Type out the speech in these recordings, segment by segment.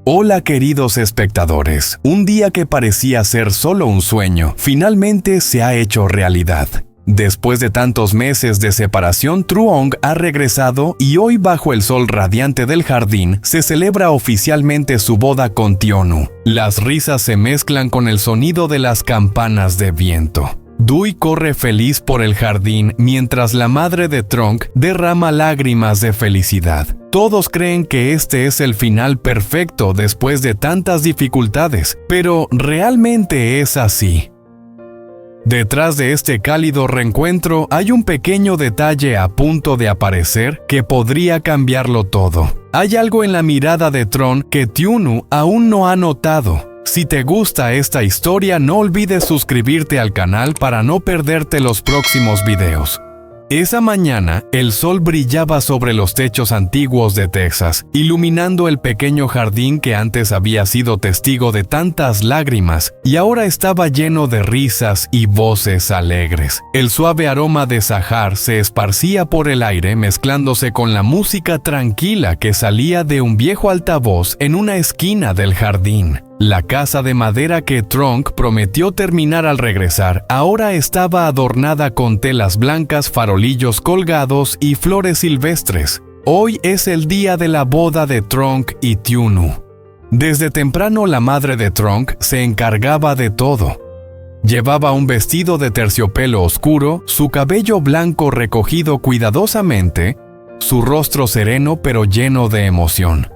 Hola queridos espectadores, un día que parecía ser solo un sueño, finalmente se ha hecho realidad. Después de tantos meses de separación, Truong ha regresado y hoy bajo el sol radiante del jardín se celebra oficialmente su boda con Tionu. Las risas se mezclan con el sonido de las campanas de viento. Dui corre feliz por el jardín mientras la madre de Truong derrama lágrimas de felicidad. Todos creen que este es el final perfecto después de tantas dificultades, pero ¿realmente es así? Detrás de este cálido reencuentro hay un pequeño detalle a punto de aparecer que podría cambiarlo todo. Hay algo en la mirada de Tron que Tionu aún no ha notado. Si te gusta esta historia, no olvides suscribirte al canal para no perderte los próximos videos. Esa mañana, el sol brillaba sobre los techos antiguos de Texas, iluminando el pequeño jardín que antes había sido testigo de tantas lágrimas y ahora estaba lleno de risas y voces alegres. El suave aroma de Sahar se esparcía por el aire mezclándose con la música tranquila que salía de un viejo altavoz en una esquina del jardín. La casa de madera que Truong prometió terminar al regresar ahora estaba adornada con telas blancas, farolillos colgados y flores silvestres. Hoy es el día de la boda de Truong y Tionu. Desde temprano la madre de Truong se encargaba de todo. Llevaba un vestido de terciopelo oscuro, su cabello blanco recogido cuidadosamente, su rostro sereno pero lleno de emoción.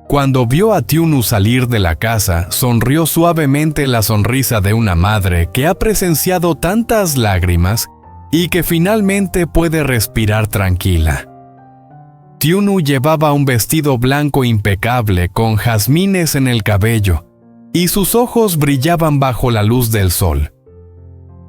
Cuando vio a Tionu salir de la casa, sonrió suavemente la sonrisa de una madre que ha presenciado tantas lágrimas y que finalmente puede respirar tranquila. Tionu llevaba un vestido blanco impecable con jazmines en el cabello y sus ojos brillaban bajo la luz del sol.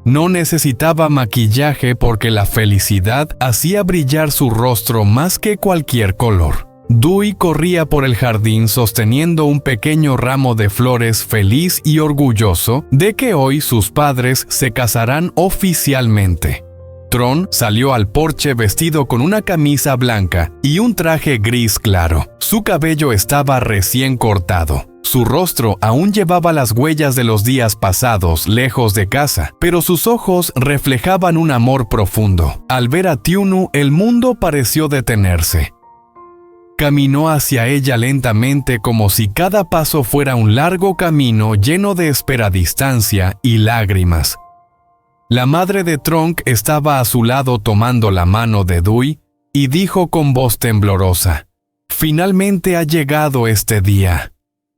No necesitaba maquillaje porque la felicidad hacía brillar su rostro más que cualquier color. Dui corría por el jardín sosteniendo un pequeño ramo de flores, feliz y orgulloso de que hoy sus padres se casarán oficialmente. Tron salió al porche vestido con una camisa blanca y un traje gris claro. Su cabello estaba recién cortado. Su rostro aún llevaba las huellas de los días pasados lejos de casa, pero sus ojos reflejaban un amor profundo. Al ver a Tionu, el mundo pareció detenerse. Caminó hacia ella lentamente como si cada paso fuera un largo camino lleno de esperadistancia y lágrimas. La madre de Truong estaba a su lado tomando la mano de Dui y dijo con voz temblorosa: «Finalmente ha llegado este día».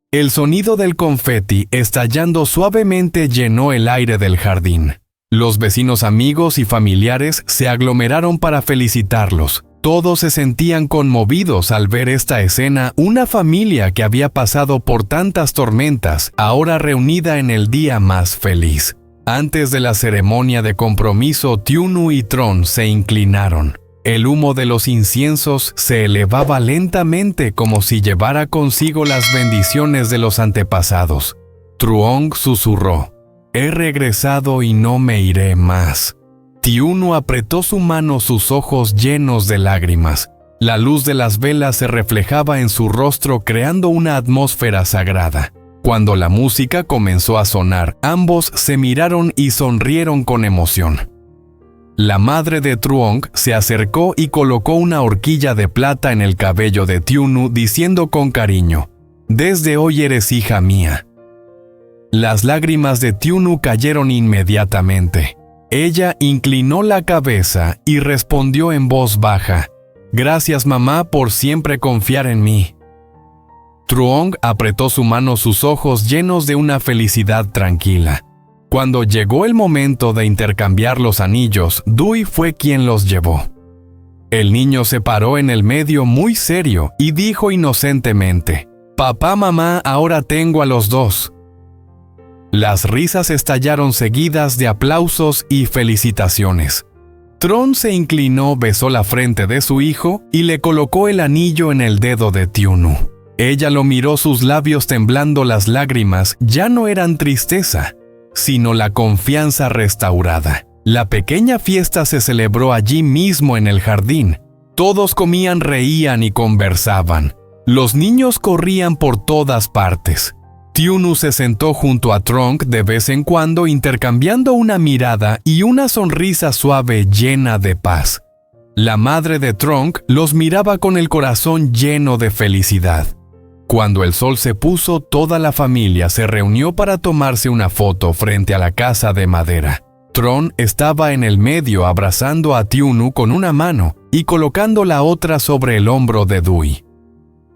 El sonido del confeti estallando suavemente llenó el aire del jardín. Los vecinos, amigos y familiares se aglomeraron para felicitarlos. Todos se sentían conmovidos al ver esta escena, una familia que había pasado por tantas tormentas, ahora reunida en el día más feliz. Antes de la ceremonia de compromiso, Tionu y Tron se inclinaron. El humo de los inciensos se elevaba lentamente como si llevara consigo las bendiciones de los antepasados. Truong susurró: «He regresado y no me iré más». Tionu apretó su mano, sus ojos llenos de lágrimas. La luz de las velas se reflejaba en su rostro creando una atmósfera sagrada. Cuando la música comenzó a sonar, ambos se miraron y sonrieron con emoción. La madre de Truong se acercó y colocó una horquilla de plata en el cabello de Tionu diciendo con cariño: «Desde hoy eres hija mía». Las lágrimas de Tionu cayeron inmediatamente. Ella inclinó la cabeza y respondió en voz baja: «Gracias, mamá, por siempre confiar en mí». Truong apretó su mano, sus ojos llenos de una felicidad tranquila. Cuando llegó el momento de intercambiar los anillos, Dui fue quien los llevó. El niño se paró en el medio muy serio y dijo inocentemente: «Papá, mamá, ahora tengo a los dos». Las risas estallaron seguidas de aplausos y felicitaciones. Tron se inclinó, besó la frente de su hijo y le colocó el anillo en el dedo de Tionu. Ella lo miró, sus labios temblando, las lágrimas ya no eran tristeza, sino la confianza restaurada. La pequeña fiesta se celebró allí mismo en el jardín. Todos comían, reían y conversaban. Los niños corrían por todas partes. Tiunu se sentó junto a Tronk de vez en cuando intercambiando una mirada y una sonrisa suave llena de paz. La madre de Tronk los miraba con el corazón lleno de felicidad. Cuando el sol se puso, toda la familia se reunió para tomarse una foto frente a la casa de madera. Tron estaba en el medio abrazando a Tiunu con una mano y colocando la otra sobre el hombro de Dui.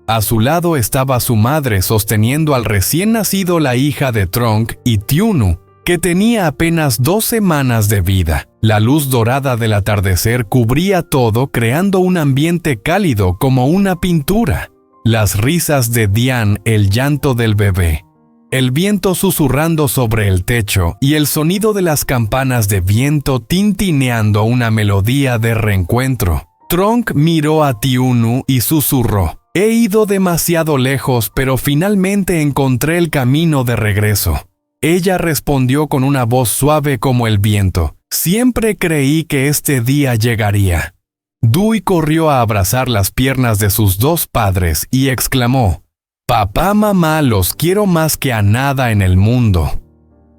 A su lado estaba su madre sosteniendo al recién nacido la hija de Tronk y Tiunu, que tenía apenas 2 semanas de vida. La luz dorada del atardecer cubría todo, creando un ambiente cálido como una pintura. Las risas de Dian, el llanto del bebé, el viento susurrando sobre el techo y el sonido de las campanas de viento tintineando una melodía de reencuentro. Tronk miró a Tiunu y susurró: «He ido demasiado lejos, pero finalmente encontré el camino de regreso». Ella respondió con una voz suave como el viento: «Siempre creí que este día llegaría». Dui corrió a abrazar las piernas de sus 2 padres y exclamó: «Papá, mamá, los quiero más que a nada en el mundo».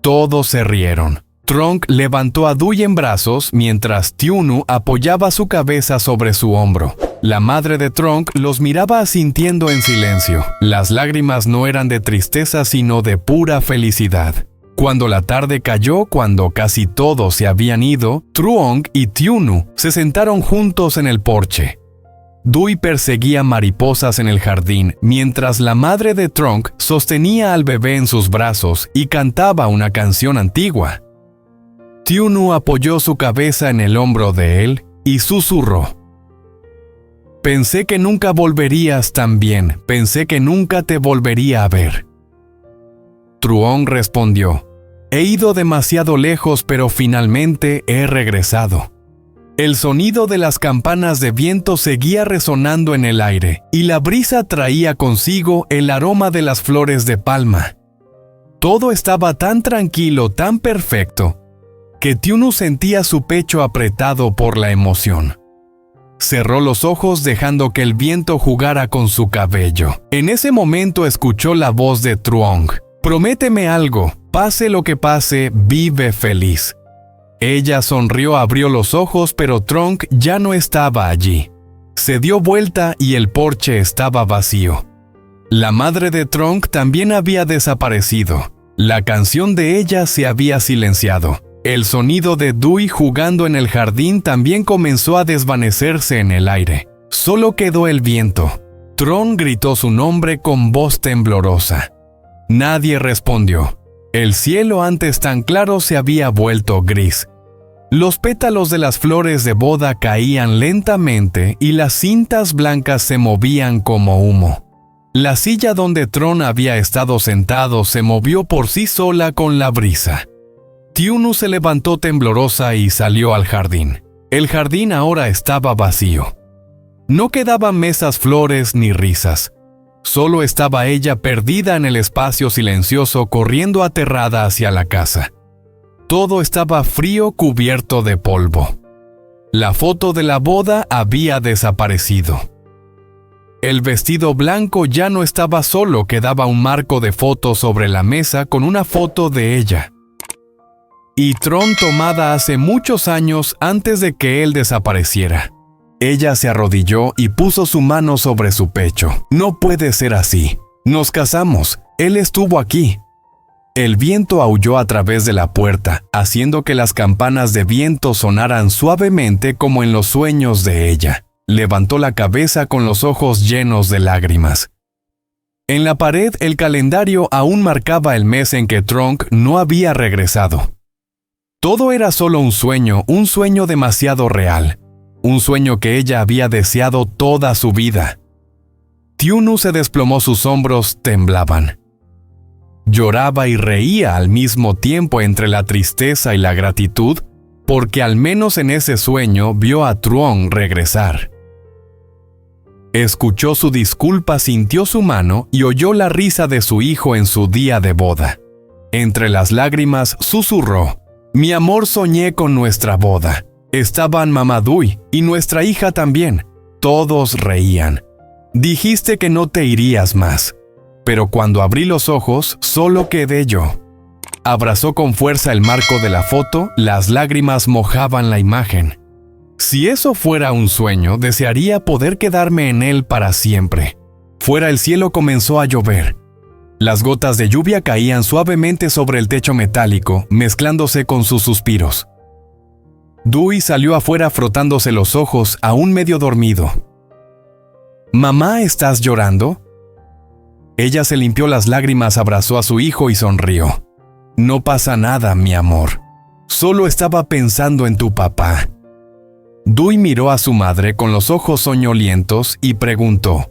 Todos se rieron. Tronk levantó a Dui en brazos mientras Tiunu apoyaba su cabeza sobre su hombro. La madre de Tronk los miraba asintiendo en silencio. Las lágrimas no eran de tristeza sino de pura felicidad. Cuando la tarde cayó, cuando casi todos se habían ido, Truong y Tiunu se sentaron juntos en el porche. Dui perseguía mariposas en el jardín, mientras la madre de Tronk sostenía al bebé en sus brazos y cantaba una canción antigua. Tiunu apoyó su cabeza en el hombro de él y susurró: «Pensé que nunca volverías tan bien, pensé que nunca te volvería a ver». Truong respondió: «He ido demasiado lejos, pero finalmente he regresado». El sonido de las campanas de viento seguía resonando en el aire, y la brisa traía consigo el aroma de las flores de palma. Todo estaba tan tranquilo, tan perfecto, que Tiunu sentía su pecho apretado por la emoción. Cerró los ojos dejando que el viento jugara con su cabello. En ese momento escuchó la voz de Truong: «Prométeme algo, pase lo que pase, vive feliz». Ella sonrió, abrió los ojos, pero Tronk ya no estaba allí. Se dio vuelta y el porche estaba vacío. La madre de Tronk también había desaparecido. La canción de ella se había silenciado. El sonido de Dui jugando en el jardín también comenzó a desvanecerse en el aire. Solo quedó el viento. Tron gritó su nombre con voz temblorosa. Nadie respondió. El cielo antes tan claro se había vuelto gris. Los pétalos de las flores de boda caían lentamente y las cintas blancas se movían como humo. La silla donde Tron había estado sentado se movió por sí sola con la brisa. Tiunu se levantó temblorosa y salió al jardín. El jardín ahora estaba vacío. No quedaban mesas, flores ni risas. Solo estaba ella perdida en el espacio silencioso, corriendo aterrada hacia la casa. Todo estaba frío, cubierto de polvo. La foto de la boda había desaparecido. El vestido blanco ya no estaba solo, quedaba un marco de fotos sobre la mesa con una foto de ella. Y Tron tomada hace muchos años antes de que él desapareciera. Ella se arrodilló y puso su mano sobre su pecho. «No puede ser así. Nos casamos. Él estuvo aquí». El viento aulló a través de la puerta, haciendo que las campanas de viento sonaran suavemente como en los sueños de ella. Levantó la cabeza con los ojos llenos de lágrimas. En la pared, el calendario aún marcaba el mes en que Tronk no había regresado. Todo era solo un sueño demasiado real. Un sueño que ella había deseado toda su vida. Tiunu se desplomó, sus hombros temblaban. Lloraba y reía al mismo tiempo entre la tristeza y la gratitud, porque al menos en ese sueño vio a Truong regresar. Escuchó su disculpa, sintió su mano y oyó la risa de su hijo en su día de boda. Entre las lágrimas susurró: «Mi amor, soñé con nuestra boda. Estaban mamá Dui y nuestra hija también». Todos reían. Dijiste que no te irías más, pero cuando abrí los ojos, solo quedé yo. Abrazó con fuerza el marco de la foto, las lágrimas mojaban la imagen. Si eso fuera un sueño, desearía poder quedarme en él para siempre. Fuera el cielo comenzó a llover. Las gotas de lluvia caían suavemente sobre el techo metálico, mezclándose con sus suspiros. Dewey salió afuera frotándose los ojos, aún medio dormido. «Mamá, ¿estás llorando?» Ella se limpió las lágrimas, abrazó a su hijo y sonrió. «No pasa nada, mi amor. Solo estaba pensando en tu papá». Dewey miró a su madre con los ojos soñolientos y preguntó: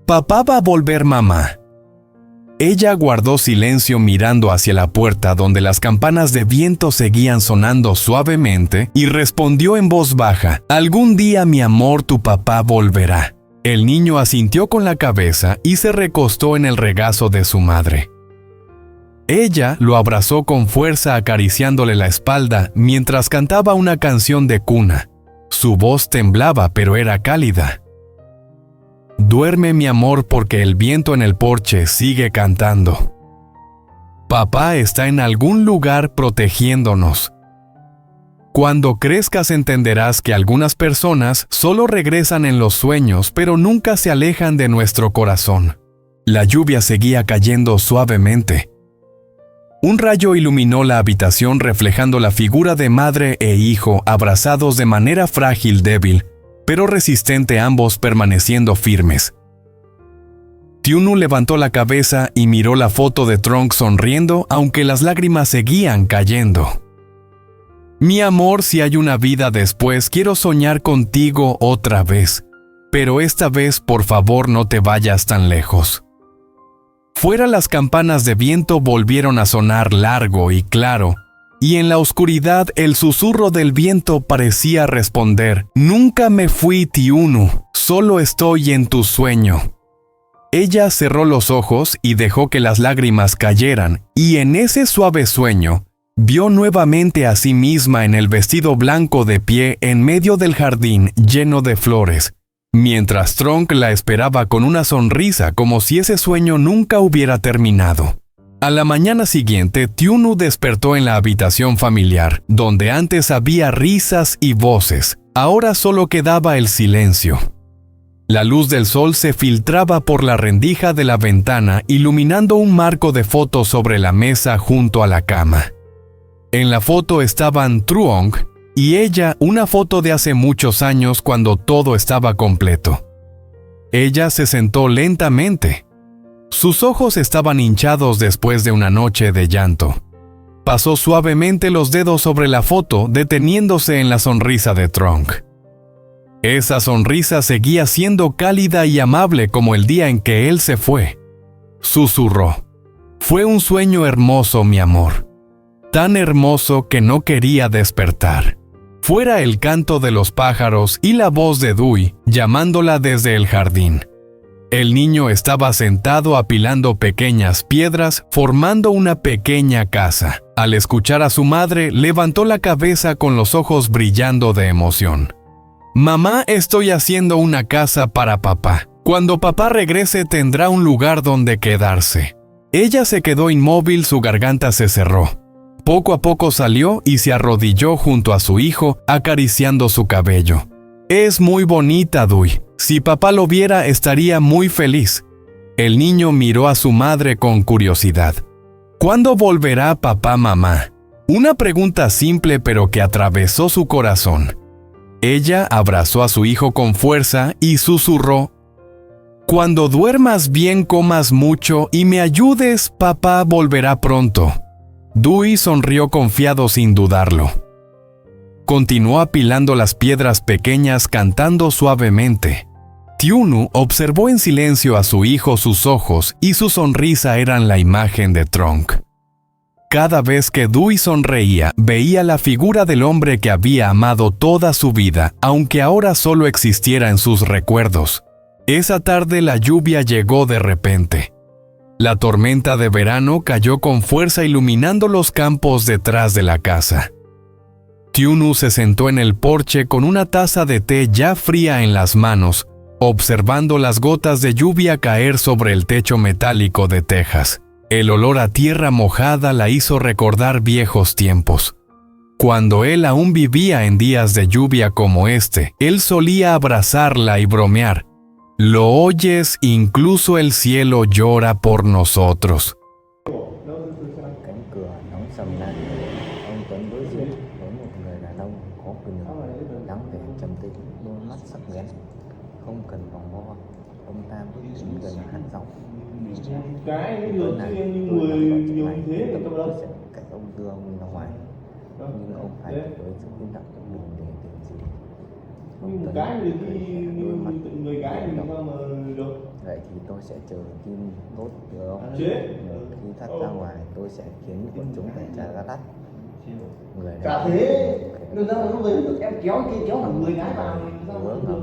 «¿Papá va a volver, mamá?» Ella guardó silencio mirando hacia la puerta donde las campanas de viento seguían sonando suavemente y respondió en voz baja: «Algún día, mi amor, tu papá volverá». El niño asintió con la cabeza y se recostó en el regazo de su madre. Ella lo abrazó con fuerza, acariciándole la espalda mientras cantaba una canción de cuna. Su voz temblaba, pero era cálida. «Duerme, mi amor, porque el viento en el porche sigue cantando. Papá está en algún lugar protegiéndonos. Cuando crezcas entenderás que algunas personas solo regresan en los sueños, pero nunca se alejan de nuestro corazón». La lluvia seguía cayendo suavemente. Un rayo iluminó la habitación reflejando la figura de madre e hijo abrazados de manera frágil, débil, pero resistente, ambos permaneciendo firmes. Tiunu levantó la cabeza y miró la foto de Tronk sonriendo, aunque las lágrimas seguían cayendo. «Mi amor, si hay una vida después, quiero soñar contigo otra vez, pero esta vez por favor no te vayas tan lejos». Fuera las campanas de viento volvieron a sonar largo y claro, y en la oscuridad el susurro del viento parecía responder: «Nunca me fui, Tiunu, solo estoy en tu sueño». Ella cerró los ojos y dejó que las lágrimas cayeran, y en ese suave sueño, vio nuevamente a sí misma en el vestido blanco de pie en medio del jardín lleno de flores, mientras Tronk la esperaba con una sonrisa como si ese sueño nunca hubiera terminado. A la mañana siguiente, Tiunu despertó en la habitación familiar, donde antes había risas y voces. Ahora solo quedaba el silencio. La luz del sol se filtraba por la rendija de la ventana, iluminando un marco de fotos sobre la mesa junto a la cama. En la foto estaban Truong y ella, una foto de hace muchos años cuando todo estaba completo. Ella se sentó lentamente. Sus ojos estaban hinchados después de una noche de llanto. Pasó suavemente los dedos sobre la foto, deteniéndose en la sonrisa de Tronk. Esa sonrisa seguía siendo cálida y amable como el día en que él se fue. Susurró: «Fue un sueño hermoso, mi amor. Tan hermoso que no quería despertar». Fuera el canto de los pájaros y la voz de Dewey llamándola desde el jardín. El niño estaba sentado apilando pequeñas piedras, formando una pequeña casa. Al escuchar a su madre, levantó la cabeza con los ojos brillando de emoción. «Mamá, estoy haciendo una casa para papá. Cuando papá regrese tendrá un lugar donde quedarse». Ella se quedó inmóvil, su garganta se cerró. Poco a poco salió y se arrodilló junto a su hijo, acariciando su cabello. «Es muy bonita, Dewey. Si papá lo viera, estaría muy feliz». El niño miró a su madre con curiosidad. «¿Cuándo volverá papá, mamá?». Una pregunta simple pero que atravesó su corazón. Ella abrazó a su hijo con fuerza y susurró: «Cuando duermas bien, comas mucho y me ayudes, papá volverá pronto». Dewey sonrió confiado sin dudarlo. Continuó apilando las piedras pequeñas, cantando suavemente. Tiunu observó en silencio a su hijo, sus ojos y su sonrisa eran la imagen de Tronk. Cada vez que Dewey sonreía, veía la figura del hombre que había amado toda su vida, aunque ahora solo existiera en sus recuerdos. Esa tarde la lluvia llegó de repente. La tormenta de verano cayó con fuerza iluminando los campos detrás de la casa. Tiunu se sentó en el porche con una taza de té ya fría en las manos, observando las gotas de lluvia caer sobre el techo metálico de Texas. El olor a tierra mojada la hizo recordar viejos tiempos. Cuando él aún vivía en días de lluvia como este, él solía abrazarla y bromear. Lo oyes, incluso el cielo llora por nosotros. Cánh cửa đóng sầm lại, ông Tuấn đối diện với một người đàn ông có quyền lực, dáng vẻ trầm tĩnh, đôi mắt sắc bén, không cần vòng vo. Ông ta bước đến gần hát giọng. Tối nay tôi làm vợ chồng này, tôi sẽ cậy ông đưa ông ra ngoài, nhưng ông phải với sự kín đáo của mình để điều gì. Ông Tuấn đôi mắt động. Vậy thì tôi sẽ chờ tin tốt từ ông. Khi thoát ra ngoài, tôi sẽ khiến bọn chúng phải trả giá đắt. Người Cả thế, người ta lúc đấy em kéo kia kéo hẳn 10 gái vào. hứa ngầm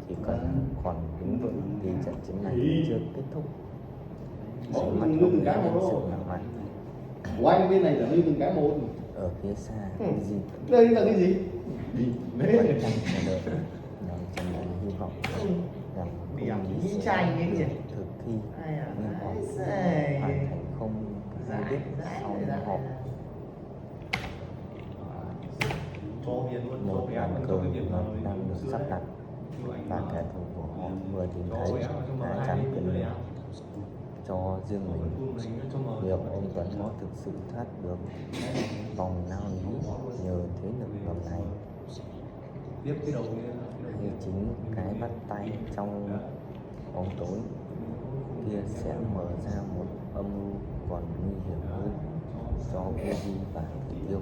chỉ cần còn đứng vững thì trận chiến này chưa kết thúc. Ánh mắt ông ấy hết sức nặng mạnh. Của anh bên này là đi từng cái một. Ở phía xa cái gì? Đây là cái gì? Vẫn đang chờ đợi, đang chờ đợi hy vọng rằng không Nghĩ trai cái gì? thực thi nhưng họ hoàn thành không hay đích sau họp. Một bàn cờ ngầm đang được sắp đặt và kẻ thù của họ vừa tìm thấy hai trăm cân lượng cho riêng mình. Liệu ông Tuấn có thực sự thoát được vòng lao lý nhờ thế lực ngầm này, hay chính cái bắt tay trong bóng tối kia sẽ mở ra một âm mưu còn nguy hiểm hơn cho Uzi và Tiêu?